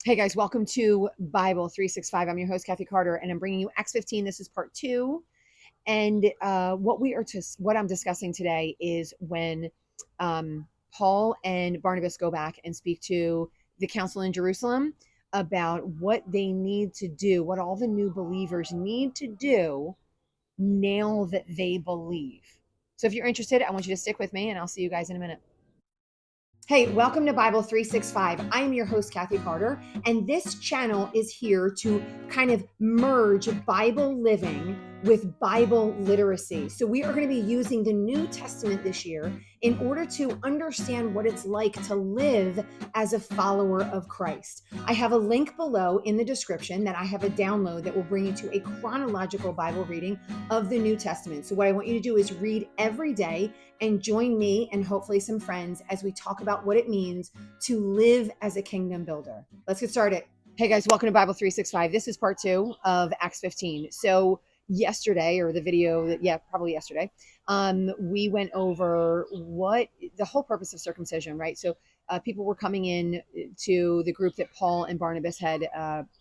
Hey guys, welcome to Bible 365. I'm your host, Kathy Carter, and I'm bringing you Acts 15. This is part two. And what I'm discussing today is when Paul and Barnabas go back and speak to the council in Jerusalem about what they need to do, what all the new believers need to do now that they believe. So if you're interested, I want you to stick with me, and I'll see you guys in a minute. Hey, welcome to Bible 365. I'm your host, Kathy Carter, and this channel is here to kind of merge Bible living with Bible literacy. So, we are going to be using the New Testament this year in order to understand what it's like to live as a follower of Christ. I have a link below in the description that I have a download that will bring you to a chronological Bible reading of the New Testament. So, what I want you to do is read every day and join me and hopefully some friends as we talk about what it means to live as a kingdom builder. Let's get started. Hey guys, welcome to Bible 365. This is part two of Acts 15. So yesterday, or the video that, probably yesterday, we went over what the whole purpose of circumcision, right? So people were coming in to the group that Paul and Barnabas had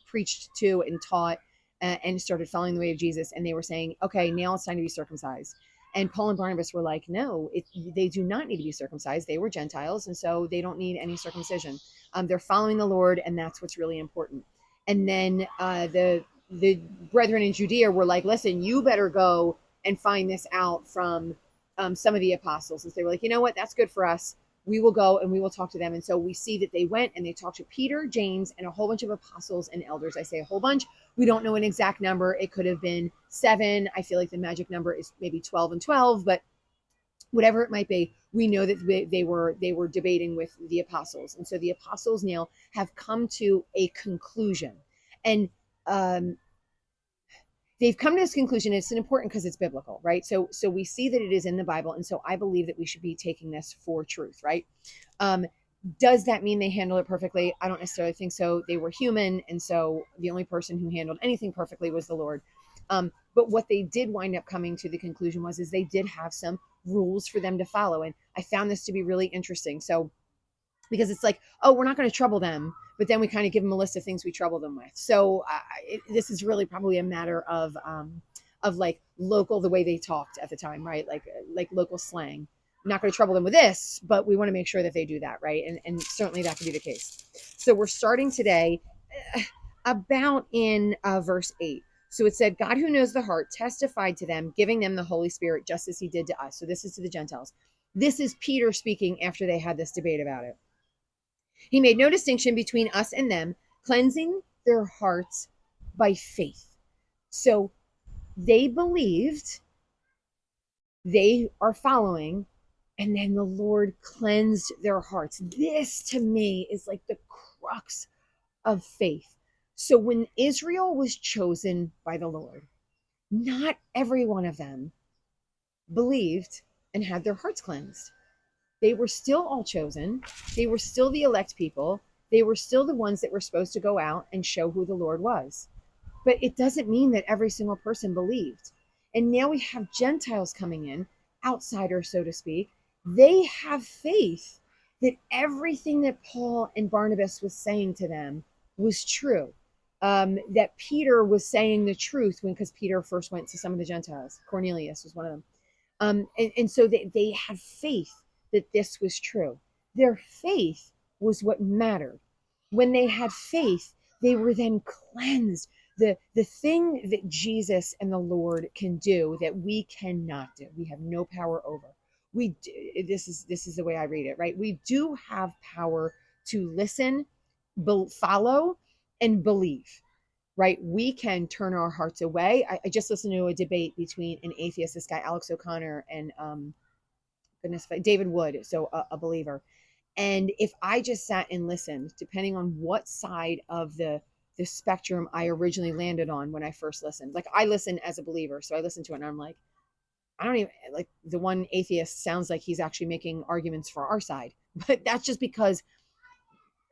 preached to and taught and started following the way of Jesus. And they were saying, okay, now it's time to be circumcised. And Paul and Barnabas were like, no, they do not need to be circumcised. They were Gentiles, and so they don't need any circumcision. They're following the Lord, and that's what's really important. And then the brethren in Judea were like, listen, you better go and find this out from some of the apostles. And so they were like, you know what? That's good for us. We will go and we will talk to them. And so we see that they went and they talked to Peter, James, and a whole bunch of apostles and elders. I say a whole bunch. We don't know an exact number. It could have been 7. I feel like the magic number is maybe 12 and 12, but whatever it might be, we know that they were debating with the apostles. And so the apostles now have come to a conclusion. And they've come to this conclusion. It's important because it's biblical, right? So we see that it is in the Bible. And so I believe that we should be taking this for truth, right? Does that mean they handle it perfectly? I don't necessarily think so. They were human. And so the only person who handled anything perfectly was the Lord. But what they did wind up coming to the conclusion is they did have some rules for them to follow. And I found this to be really interesting. So, because it's like, oh, we're not going to trouble them, but then we kind of give them a list of things we trouble them with. So this is really probably a matter of like local, the way they talked at the time, right? Like local slang. I'm not going to trouble them with this, but we want to make sure that they do that, right? And certainly that could be the case. So we're starting today about in verse 8. So it said, God who knows the heart testified to them, giving them the Holy Spirit just as he did to us. So this is to the Gentiles. This is Peter speaking after they had this debate about it. He made no distinction between us and them, cleansing their hearts by faith. So they believed, they are following, and then the Lord cleansed their hearts. This to me is like the crux of faith. So when Israel was chosen by the Lord, not every one of them believed and had their hearts cleansed. They were still all chosen. They were still the elect people. They were still the ones that were supposed to go out and show who the Lord was. But it doesn't mean that every single person believed. And now we have Gentiles coming in, outsiders, so to speak. They have faith that everything that Paul and Barnabas was saying to them was true. That Peter was saying the truth because Peter first went to some of the Gentiles. Cornelius was one of them. And so they have faith that this was true. Their faith was what mattered. When they had faith, they were then cleansed. The thing that Jesus and the Lord can do that we cannot do, we have no power over. This is the way I read it, right? We do have power to listen, follow, and believe, right? We can turn our hearts away. I just listened to a debate between an atheist, this guy Alex O'Connor, and David Wood, so a believer. And if I just sat and listened, depending on what side of the spectrum I originally landed on when I first listened, like I listen as a believer, so I listened to it and I'm like, I don't even like the one atheist sounds like he's actually making arguments for our side, but that's just because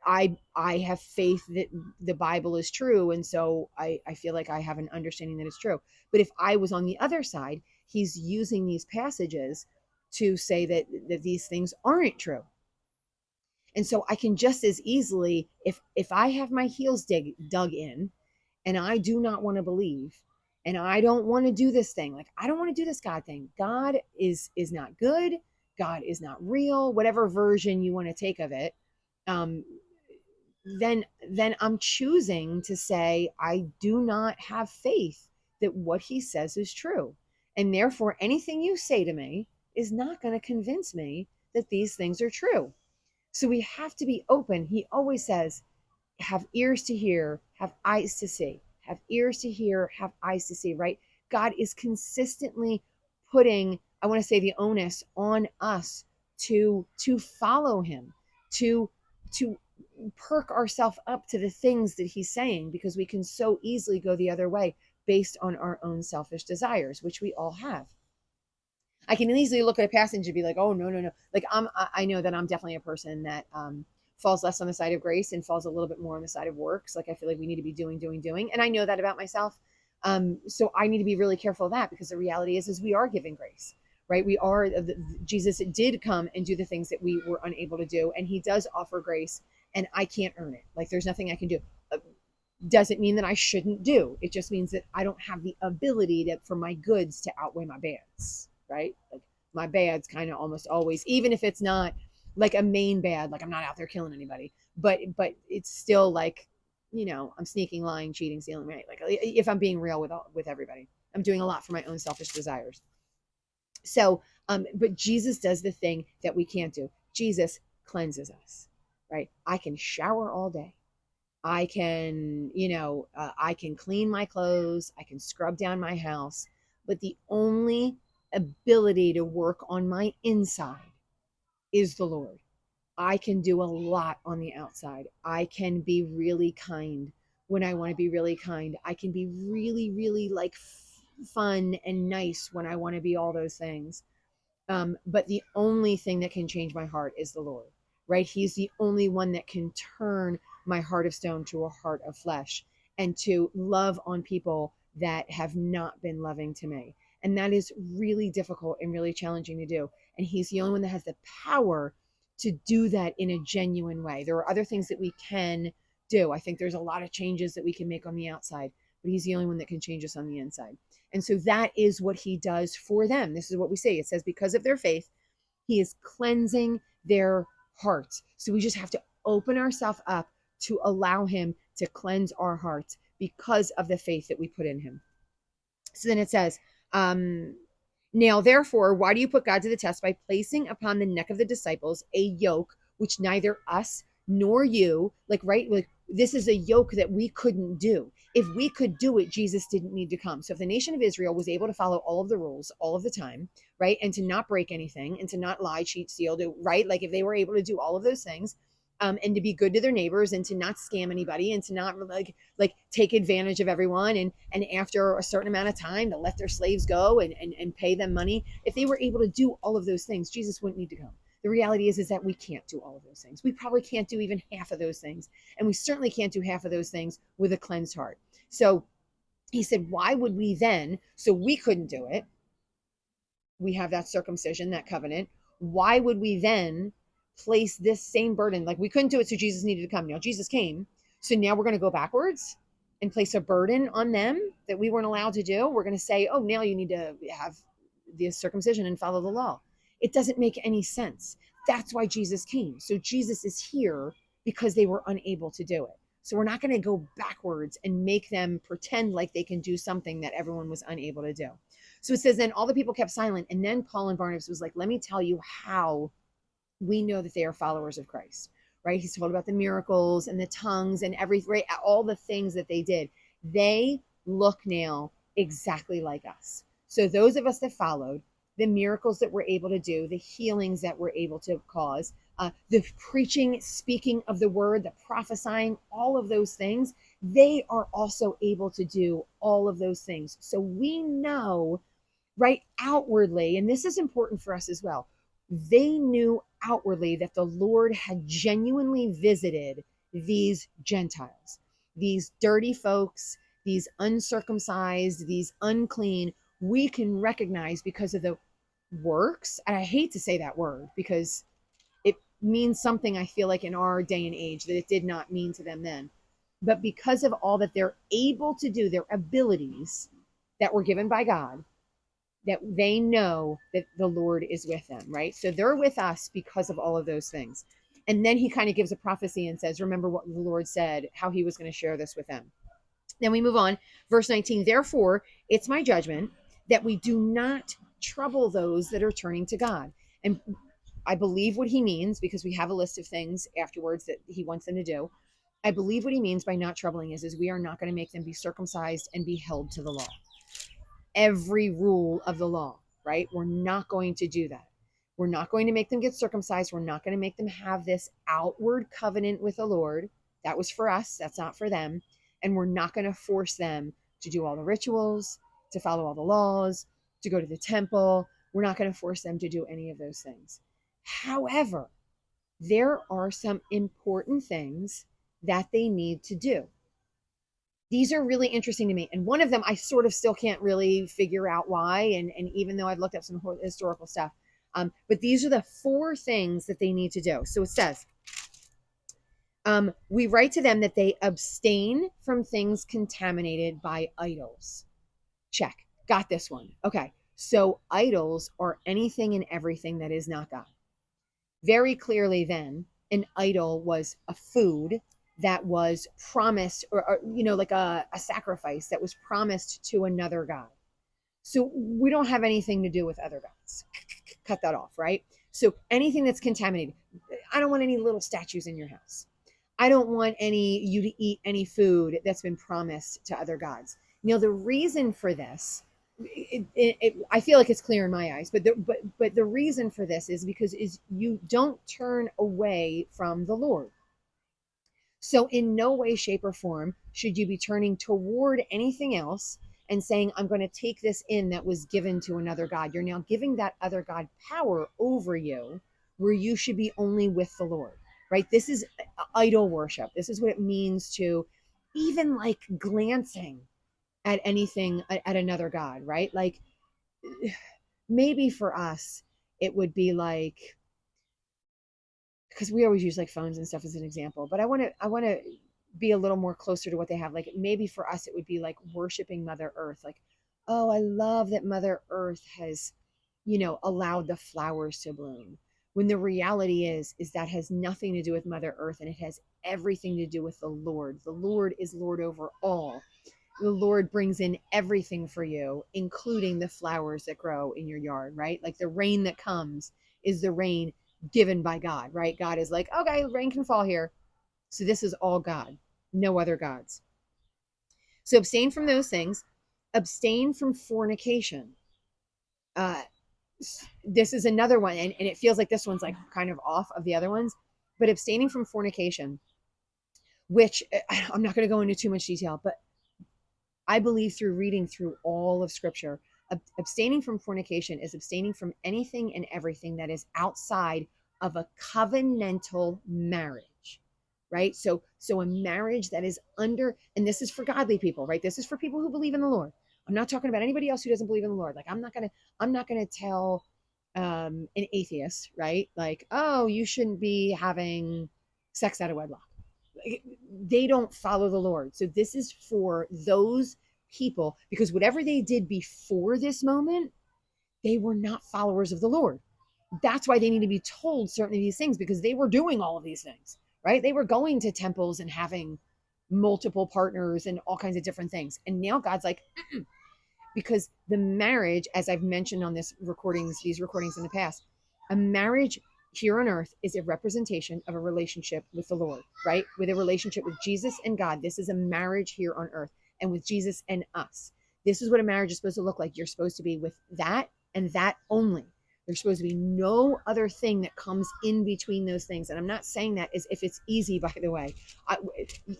I have faith that the Bible is true. And so I feel like I have an understanding that it's true. But if I was on the other side, he's using these passages to say that these things aren't true. And so I can just as easily, if I have my heels dug in and I do not want to believe, and I don't want to do this thing, like I don't want to do this God thing. God is not good. God is not real, whatever version you want to take of it. Um, then I'm choosing to say I do not have faith that what he says is true. And therefore anything you say to me is not going to convince me that these things are true. So we have to be open. He always says, have ears to hear, have eyes to see. Have ears to hear, have eyes to see, right? God is consistently putting, I want to say, the onus on us to follow him, to perk ourselves up to the things that he's saying, because we can so easily go the other way based on our own selfish desires, which we all have. I can easily look at a passage and be like, oh, no, no, no. Like I know that I'm definitely a person that falls less on the side of grace and falls a little bit more on the side of works. Like I feel like we need to be doing, doing, doing. And I know that about myself. So I need to be really careful of that, because the reality is we are given grace, right? We are, Jesus did come and do the things that we were unable to do. And he does offer grace, and I can't earn it. Like there's nothing I can do. Doesn't mean that I shouldn't do. It just means that I don't have the ability for my goods to outweigh my bads, right? Like my bad's kind of almost always, even if it's not like a main bad, like I'm not out there killing anybody, but it's still like, I'm sneaking, lying, cheating, stealing, right? Like if I'm being real with everybody, I'm doing a lot for my own selfish desires. So, but Jesus does the thing that we can't do. Jesus cleanses us, right? I can shower all day. I can, I can clean my clothes, I can scrub down my house, but the only ability to work on my inside is the Lord. I can do a lot on the outside. I can be really kind when I want to be really kind. I can be really, really like fun and nice when I want to be all those things. But the only thing that can change my heart is the Lord, right? He's the only one that can turn my heart of stone to a heart of flesh, and to love on people that have not been loving to me. And that is really difficult and really challenging to do. And he's the only one that has the power to do that in a genuine way. There are other things that we can do. I think there's a lot of changes that we can make on the outside, but he's the only one that can change us on the inside. And so that is what he does for them. This is what we say. It says, because of their faith, he is cleansing their hearts. So we just have to open ourselves up to allow him to cleanse our hearts because of the faith that we put in him. So then it says, now, therefore, why do you put God to the test by placing upon the neck of the disciples a yoke which neither us nor you, like, right? Like, this is a yoke that we couldn't do. If we could do it, Jesus didn't need to come. So if the nation of Israel was able to follow all of the rules all of the time, right? And to not break anything and to not lie, cheat, steal, right? Like if they were able to do all of those things, and to be good to their neighbors and to not scam anybody and to not like take advantage of everyone, and after a certain amount of time to let their slaves go and pay them money. If they were able to do all of those things, Jesus wouldn't need to come. The reality is that we can't do all of those things. We probably can't do even half of those things. And we certainly can't do half of those things with a cleansed heart. So he said, why would we then, so we couldn't do it. We have that circumcision, that covenant. Why would we then place this same burden? Like we couldn't do it, so Jesus needed to come. Now Jesus came. So now we're going to go backwards and place a burden on them that we weren't allowed to do. We're going to say, oh, now you need to have the circumcision and follow the law. It doesn't make any sense. That's why Jesus came. So Jesus is here because they were unable to do it. So we're not going to go backwards and make them pretend like they can do something that everyone was unable to do. So it says, then all the people kept silent. And then Paul and Barnabas was like, let me tell you how we know that they are followers of Christ, right? He's told about the miracles and the tongues and everything, right? All the things that they did. They look now exactly like us. So those of us that followed, the miracles that we're able to do, the healings that we're able to cause, the preaching, speaking of the word, the prophesying, all of those things, they are also able to do all of those things. So we know, right, outwardly, and this is important for us as well, they knew outwardly that the Lord had genuinely visited these Gentiles, these dirty folks, these uncircumcised, these unclean. We can recognize because of the works, and I hate to say that word because means something, I feel like, in our day and age that it did not mean to them then. But because of all that they're able to do, their abilities that were given by God, that they know that the Lord is with them, right? So they're with us because of all of those things. And then he kind of gives a prophecy and says, remember what the Lord said, how he was going to share this with them. Then we move on. Verse 19, therefore, it's my judgment that we do not trouble those that are turning to God. And I believe what he means, because we have a list of things afterwards that he wants them to do. I believe what he means by not troubling is we are not going to make them be circumcised and be held to the law. Every rule of the law, right? We're not going to do that. We're not going to make them get circumcised. We're not going to make them have this outward covenant with the Lord. That was for us. That's not for them. And we're not going to force them to do all the rituals, to follow all the laws, to go to the temple. We're not going to force them to do any of those things. However, there are some important things that they need to do. These are really interesting to me. And one of them, I sort of still can't really figure out why. And even though I've looked up some historical stuff, but these are the 4 things that they need to do. So it says, we write to them that they abstain from things contaminated by idols. Check. Got this one. Okay. So idols are anything and everything that is not God. Very clearly then, an idol was a food that was promised, or like a sacrifice that was promised to another god. So we don't have anything to do with other gods. Cut that off, right? So anything that's contaminated. I don't want any little statues in your house. I don't want you to eat any food that's been promised to other gods. The reason for this, I feel like it's clear in my eyes, but the reason for this is because you don't turn away from the Lord. So in no way, shape, or form should you be turning toward anything else and saying, I'm going to take this in that was given to another God. You're now giving that other God power over you, where you should be only with the Lord, right? This is idol worship. This is what it means to even like glancing at anything, at another God, right? Like maybe for us, it would be like, because we always use like phones and stuff as an example, but I want to be a little more closer to what they have. Like maybe for us, it would be like worshiping Mother Earth. Like, oh, I love that Mother Earth has, allowed the flowers to bloom. When the reality is that has nothing to do with Mother Earth, and it has everything to do with the Lord. The Lord is Lord over all. The Lord brings in everything for you, including the flowers that grow in your yard, right? Like the rain that comes is the rain given by God, right? God is like, okay, rain can fall here. So this is all God, no other gods. So abstain from those things. Abstain from fornication. This is another one, and it feels like this one's like kind of off of the other ones, but abstaining from fornication, which I'm not going to go into too much detail, but I believe through reading through all of Scripture, abstaining from fornication is abstaining from anything and everything that is outside of a covenantal marriage, right? So a marriage that is under, and this is for godly people, right? This is for people who believe in the Lord. I'm not talking about anybody else who doesn't believe in the Lord. Like I'm not gonna tell an atheist, right? Like, oh, you shouldn't be having sex out of wedlock. They don't follow the Lord. So this is for those people, because whatever they did before this moment, they were not followers of the Lord. That's why they need to be told certain of these things, because they were doing all of these things, right? They were going to temples and having multiple partners and all kinds of different things. And now God's like, because the marriage, as I've mentioned on these recordings in the past, a marriage here on earth is a representation of a relationship with the Lord, right? With a relationship with Jesus and God. This is a marriage here on earth, and with Jesus and us. This is what a marriage is supposed to look like. You're supposed to be with that and that only. There's supposed to be no other thing that comes in between those things. And I'm not saying that as if it's easy, by the way.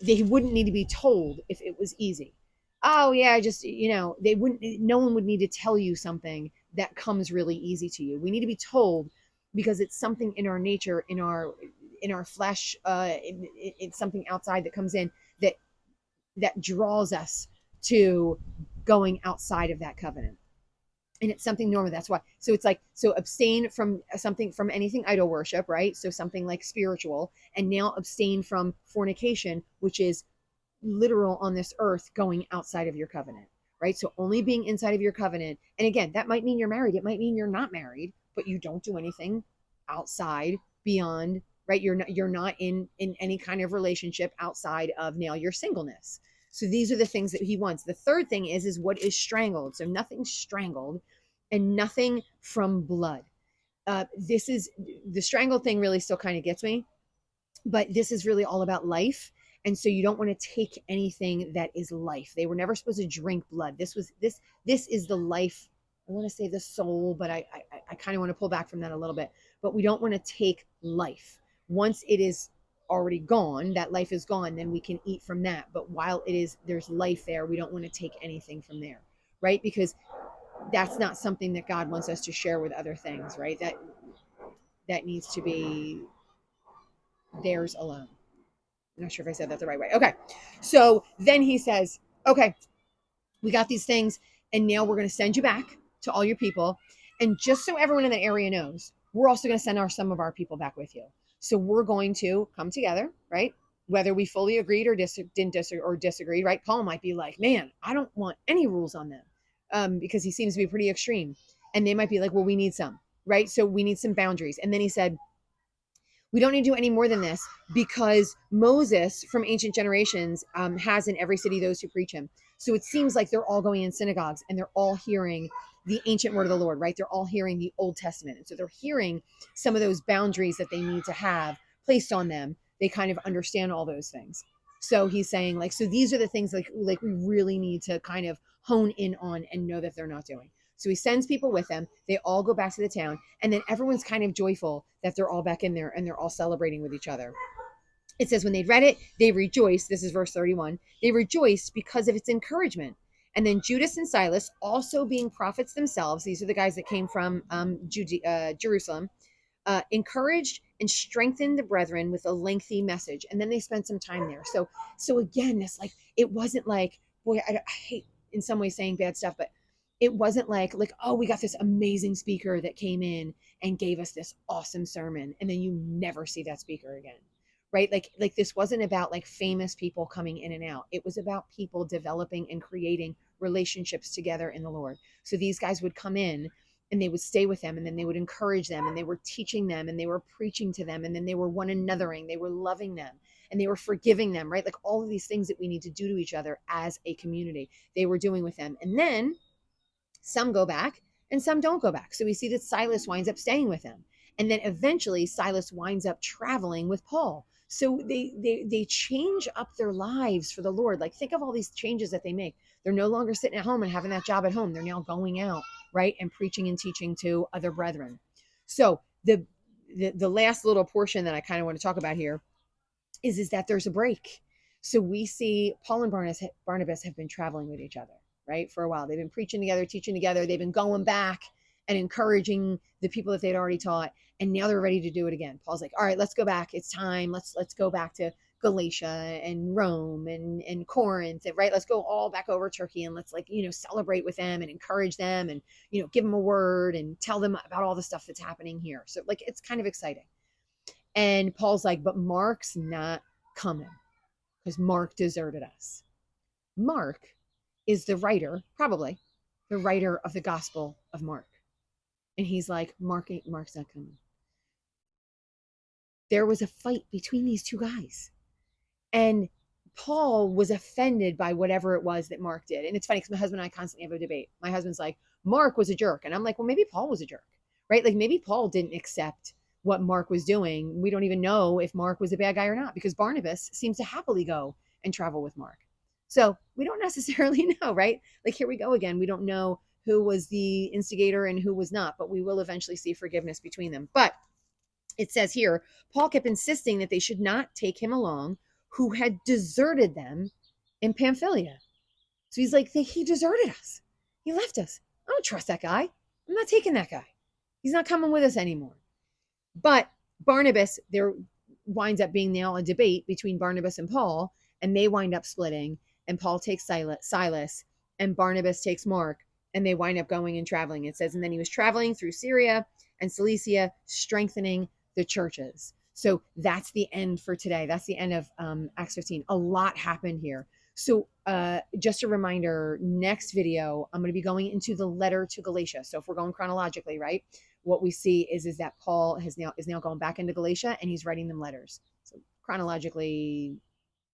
They wouldn't need to be told if it was easy. Oh yeah, no one would need to tell you something that comes really easy to you. We need to be told because it's something in our nature, in our flesh, it's something outside that comes in that draws us to going outside of that covenant. And it's something normal. That's why. So it's like, so abstain from something, from anything idol worship, right? So something like spiritual, and now abstain from fornication, which is literal on this earth, going outside of your covenant, right? So only being inside of your covenant. And again, that might mean you're married. It might mean you're not married, but you don't do anything outside, beyond, right? You're not in any kind of relationship outside of now your singleness. So these are the things that he wants. The third thing is what is strangled. So nothing strangled, and nothing from blood. This is the strangled thing, really still kind of gets me, but this is really all about life. And so you don't want to take anything that is life. They were never supposed to drink blood. This is the life. I want to say the soul, but I kind of want to pull back from that a little bit. But we don't want to take life. Once it is already gone, that life is gone, then we can eat from that. But while there's life there, we don't want to take anything from there, right? Because that's not something that God wants us to share with other things, right? That needs to be theirs alone. I'm not sure if I said that the right way. Okay. So then he says, okay, we got these things, and now we're going to send you back to all your people. And just so everyone in that area knows, we're also going to send some of our people back with you. So we're going to come together, right? Whether we fully agreed or disagreed, right? Paul might be like, man, I don't want any rules on them, because he seems to be pretty extreme. And they might be like, well, we need some, right? So we need some boundaries. And then he said, we don't need to do any more than this, because Moses from ancient generations has in every city those who preach him. So it seems like they're all going in synagogues, and they're all hearing the ancient word of the Lord, right? They're all hearing the Old Testament. And so they're hearing some of those boundaries that they need to have placed on them. They kind of understand all those things. So he's saying, like, so these are the things like we really need to kind of hone in on and know that they're not doing. So he sends people with them. They all go back to the town, and then everyone's kind of joyful that they're all back in there, and they're all celebrating with each other. It says, when they read it, they rejoiced. This is verse 31. They rejoiced because of its encouragement. And then Judas and Silas, also being prophets themselves, these are the guys that came from Jerusalem, encouraged and strengthened the brethren with a lengthy message. And then they spent some time there. So again, this, like, it wasn't like, boy, I hate in some ways saying bad stuff, but it wasn't like, oh, we got this amazing speaker that came in and gave us this awesome sermon, and then you never see that speaker again, right? Like this wasn't about like famous people coming in and out. It was about people developing and creating relationships together in the Lord. So these guys would come in, and they would stay with them, and then they would encourage them, and they were teaching them, and they were preaching to them, and then they were one anothering, they were loving them, and they were forgiving them, right? Like all of these things that we need to do to each other as a community, they were doing with them. And then some go back and some don't go back. So we see that Silas winds up staying with him. And then eventually Silas winds up traveling with Paul. So they change up their lives for the Lord. Like, think of all these changes that they make. They're no longer sitting at home and having that job at home. They're now going out, right, and preaching and teaching to other brethren. So the last little portion that I kind of want to talk about here is that there's a break. So we see Paul and Barnabas have been traveling with each other, right, for a while. They've been preaching together, teaching together. They've been going back and encouraging the people that they'd already taught. And now they're ready to do it again. Paul's like, all right, let's go back. It's time. Let's go back to Galatia and Rome and Corinth, right? Let's go all back over Turkey, and let's, like, celebrate with them and encourage them, and, give them a word and tell them about all the stuff that's happening here. So, like, it's kind of exciting. And Paul's like, but Mark's not coming because Mark deserted us. Mark is the writer, probably the writer of the Gospel of Mark. And he's like, Mark's not coming. There was a fight between these two guys. And Paul was offended by whatever it was that Mark did. And it's funny because my husband and I constantly have a debate. My husband's like, Mark was a jerk. And I'm like, well, maybe Paul was a jerk, right? Like, maybe Paul didn't accept what Mark was doing. We don't even know if Mark was a bad guy or not, because Barnabas seems to happily go and travel with Mark. So we don't necessarily know, right? Like, here we go again. We don't know who was the instigator and who was not, but we will eventually see forgiveness between them. But it says here, Paul kept insisting that they should not take him along, who had deserted them in Pamphylia. So he's like, he deserted us. He left us. I don't trust that guy. I'm not taking that guy. He's not coming with us anymore. But Barnabas, there winds up being now a debate between Barnabas and Paul, and they wind up splitting, and Paul takes Silas, and Barnabas takes Mark, and they wind up going and traveling. It says, and then he was traveling through Syria and Cilicia, strengthening the churches. So that's the end for today. That's the end of Acts 15. A lot happened here. So just a reminder, next video, I'm going to be going into the letter to Galatia. So if we're going chronologically, right, what we see is that Paul is now going back into Galatia, and he's writing them letters. So chronologically,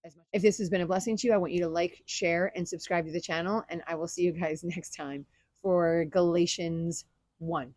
as much. If this has been a blessing to you, I want you to like, share, and subscribe to the channel, and I will see you guys next time for Galatians 1.